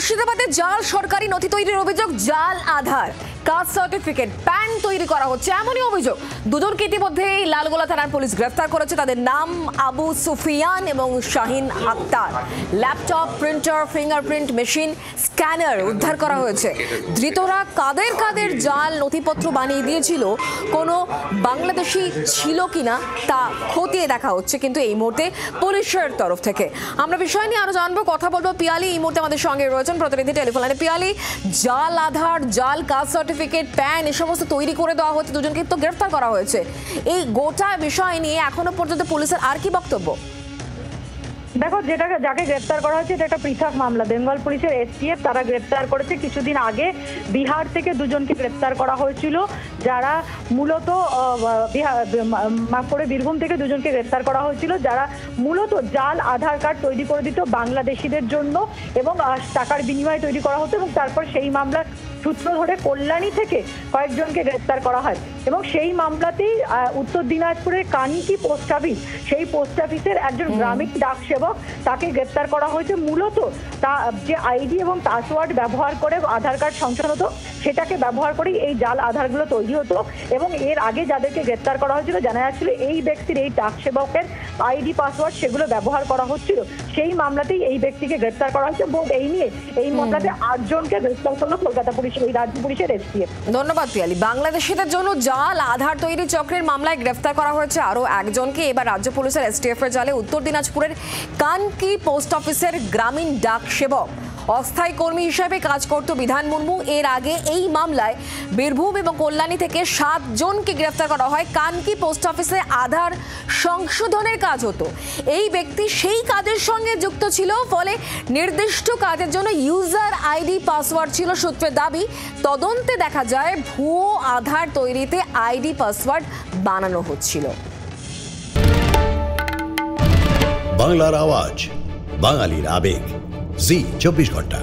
মুর্শিদাবাদে জাল সরকারি নথি তৈরির অভিযোগ, জাল আধার, কাস্ট সার্টিফিকেট, প্যান তৈরি করা হচ্ছে এমনই অভিযোগ। দুজনকে ইতিমধ্যেই লালগোলা থানার পুলিশ গ্রেফতার করেছে। তাদের নাম আবু সুফিয়ান এবং Shahin Akhter. Laptop, printer, fingerprint machine, scanner উদ্ধার করা হয়েছে। ধৃতরা কাদের কাদের জাল নথিপত্র বানিয়ে দিয়েছিল, কোনো বাংলাদেশি ছিল কিনা তা খতিয়ে দেখা হচ্ছে কিন্তু এই মুহূর্তে পুলিশের তরফ থেকে। আমরা বিষয় নিয়ে আরো জানবো, কথা বলবো। পিয়ালি এই মুহূর্তে আমাদের সঙ্গে রয়েছেন, প্রতিনিধি টেলিফোন লাইনে। পিয়ালি, জাল আধার, জাল কাস্ট সার্টিফিকেট, প্যান এ সমস্ত তৈরি করে দেওয়া হচ্ছে, দুজনকে তো গ্রেফতার করা হয়েছে। এই গোটা বিষয় নিয়ে এখনো পর্যন্ত পুলিশের আর কি বক্তব্য? দেখো, যাকে গ্রেপ্তার করা হয়েছে এটা একটা পৃথক মামলা। বেঙ্গল পুলিশের এসটিএফ তারা গ্রেপ্তার করেছে। কিছুদিন আগে বিহার থেকে দুজনকে গ্রেপ্তার করা হয়েছিল, যারা মূলত বীরভূম থেকে দুজনকে গ্রেপ্তার করা হয়েছিল, যারা মূলত জাল আধার কার্ড তৈরি করে দিত বাংলাদেশিদের জন্য এবং টাকার বিনিময়ে তৈরি করা হতো। এবং তারপর সেই মামলার সূত্র ধরে কল্যাণী থেকে কয়েকজনকে গ্রেপ্তার করা হয় এবং সেই মামলাতেই উত্তর দিনাজপুরের কানিকি পোস্ট অফিস, সেই পোস্ট অফিসের একজন গ্রামীণ ডাক সেবক, তাকে গ্রেপ্তার করা হয়েছে। মূলত তা যে আইডি এবং পাসওয়ার্ড ব্যবহার করে আধার কার্ড সংশোধন হতো, সেটাকে ব্যবহার করেই এই জাল আধারগুলো তৈরি হতো। এবং এর আগে যাদেরকে গ্রেপ্তার করা হয়েছিল জানা যাচ্ছিল এই ব্যক্তির, এই ডাক সেবকের আইডি পাসওয়ার্ড সেগুলো ব্যবহার করা হচ্ছিল। সেই মামলাতেই এই ব্যক্তিকে গ্রেপ্তার করা হয়েছে এবং এই নিয়ে এই মামলাতে 8 জনকে গ্রেপ্তার করলো কলকাতা পুলিশ, এই রাজ্য পুলিশের এসটিএফ। ধন্যবাদ পিয়ালি। বাংলাদেশিদের জন্য জাল আধার তৈরি চক্রের মামলায় গ্রেফতার করা হয়েছে আরো একজনকে। এবার রাজ্য পুলিশের এসটিএফ এর জালে উত্তর দিনাজপুরের কানকি পোস্ট অফিসের গ্রামীণ ডাক সেবক, অস্থায়ী কর্মী হিসেবে কাজ করত বিধান মুর্মু। এর আগে এই মামলায় বীরভূম এবং কল্যাণী থেকে 7 জনকে গ্রেফতার করা হয়। কানকি পোস্ট অফিসে আধার সংশোধনের কাজ হতো। এই ব্যক্তি সেই কাজের সঙ্গে যুক্ত ছিল, ফলে নির্দিষ্ট কাজের জন্য ইউজার আইডি পাসওয়ার্ড ছিল সূত্রের দাবি। তদন্তে দেখা যায় ভুয়ো আধার তৈরিতে আইডি পাসওয়ার্ড বানানো হচ্ছিল। বাংলার আওয়াজ, বাঙালির আবেগ, জি 24 ঘন্টা।